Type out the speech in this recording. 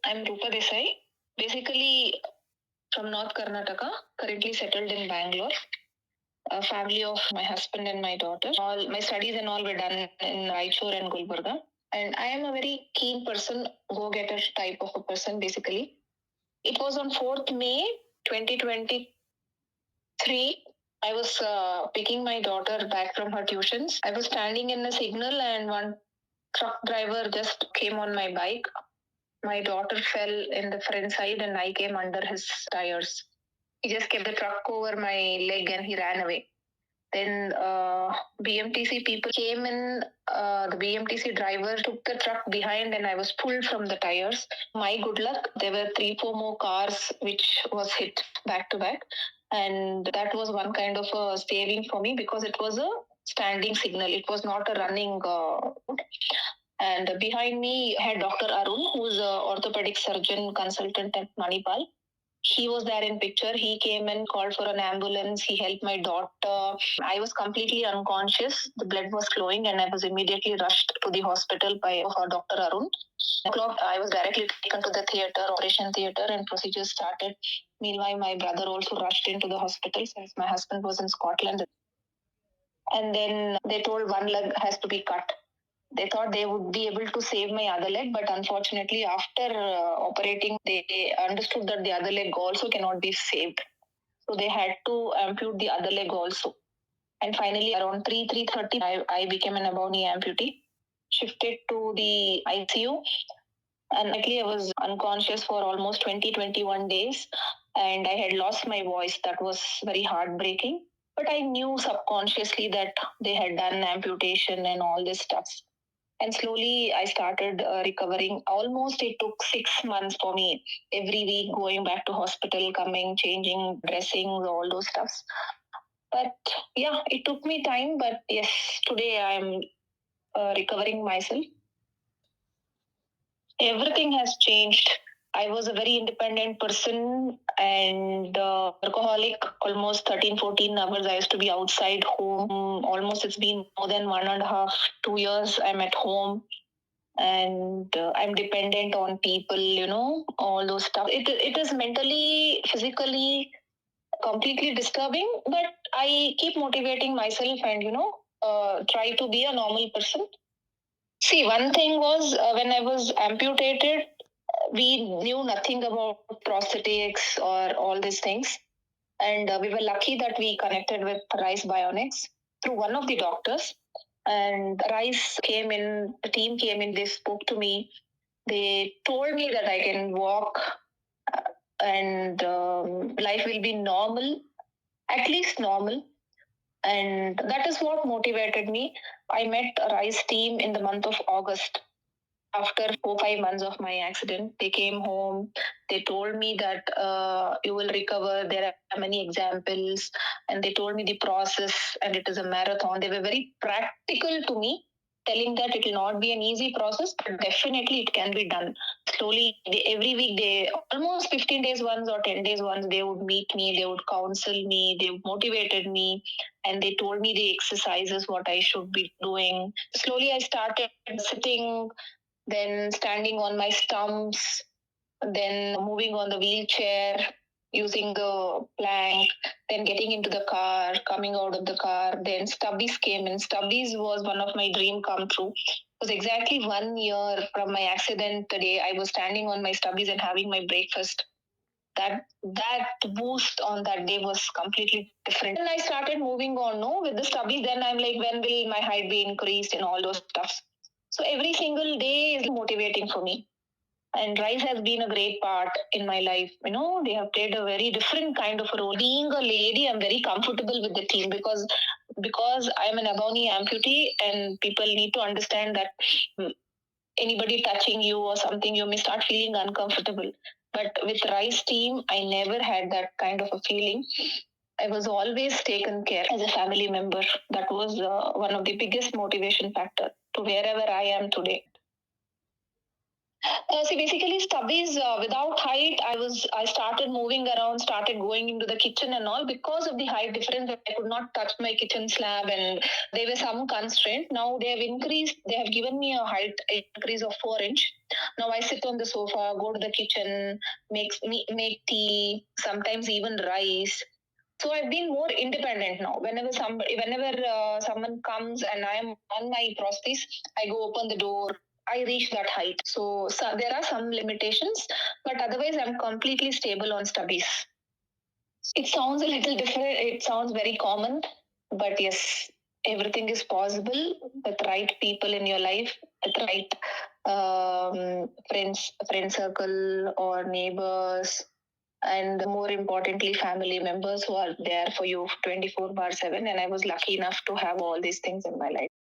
I'm Rupa Desai, basically from North Karnataka, currently settled in Bangalore. A family of my husband and my daughter. All my studies and all were done in Raichur and Gulbarga. And I am a very keen person, go-getter type of a person, basically. It was on 4th May 2023. I was picking my daughter back from her tuitions. I was standing in a signal and one truck driver just came on my bike. My daughter fell in the front side and I came under his tires. He just kept the truck over my leg and he ran away. Then BMTC people came in. The BMTC driver took the truck behind and I was pulled from the tires. My good luck, there were 3-4 more cars which was hit back to back. And that was one kind of a saving for me because it was a standing signal. It was not a running and behind me I had Dr. Arun, who's an orthopedic surgeon consultant at Manipal. He was there in picture. He came and called for an ambulance. He helped my daughter. I was completely unconscious. The blood was flowing and I was immediately rushed to the hospital by Dr. Arun. I was directly taken to the theatre, operation theatre, and procedures started. Meanwhile, my brother also rushed into the hospital since my husband was in Scotland. And then they told one leg has to be cut. They thought they would be able to save my other leg, but unfortunately, after operating, they understood that the other leg also cannot be saved. So they had to ampute the other leg also. And finally, around 3:30, I became an above-knee amputee, shifted to the ICU. And actually, I was unconscious for almost 21 days. And I had lost my voice. That was very heartbreaking. But I knew subconsciously that they had done amputation and all this stuff. And slowly I started recovering. Almost it took 6 months for me. Every week going back to hospital, coming, changing dressings, all those stuffs. But yeah, it took me time. But yes, today I'm recovering myself. Everything has changed. I was a very independent person and alcoholic. Almost 13-14 hours I used to be outside home. Almost it's been more than 1.5, 2 years I'm at home. And I'm dependent on people, all those stuff. It is mentally, physically completely disturbing, but I keep motivating myself and, try to be a normal person. See, one thing was when I was amputated, we knew nothing about prosthetics or all these things. And we were lucky that we connected with Rice Bionics through one of the doctors. And the team came in, they spoke to me. They told me that I can walk and life will be normal, at least normal. And that is what motivated me. I met a Rise team in the month of August. After 4-5 months of my accident, they came home. They told me that you will recover. There are many examples. And they told me the process and it is a marathon. They were very practical to me, telling that it will not be an easy process, but definitely it can be done. Slowly, every week, almost 15 days once or 10 days once, they would meet me, they would counsel me, they motivated me, and they told me the exercises, what I should be doing. Slowly, I started sitting, then standing on my stumps, then moving on the wheelchair, using the plank, then getting into the car, coming out of the car, then stubbies came in. Stubbies was one of my dream come true. It was exactly 1 year from my accident today. I was standing on my stubbies and having my breakfast. That boost on that day was completely different. And I started moving on, no, with the stubbies. Then I'm like, when will my height be increased and all those stuff. So every single day is motivating for me. And Rise has been a great part in my life. They have played a very different kind of a role. Being a lady, I'm very comfortable with the team because I'm an above-knee amputee, and people need to understand that anybody touching you or something, you may start feeling uncomfortable. But with Rise team, I never had that kind of a feeling. I was always taken care as a family member. That was one of the biggest motivation factor to wherever I am today. See, basically, stubbies without height. I started moving around, started going into the kitchen and all because of the height difference. I could not touch my kitchen slab, and there were some constraint. Now they have increased. They have given me a height increase of 4 inch. Now I sit on the sofa, go to the kitchen, make tea, sometimes even rice. So I've been more independent now. Whenever someone comes and I am on my prosthesis, I go open the door. I reach that height. So there are some limitations, but otherwise I'm completely stable on stubbies. It sounds a little different. It sounds very common, but yes, everything is possible with right people in your life, with right friend circle or neighbors, and more importantly, family members who are there for you 24/7. And I was lucky enough to have all these things in my life.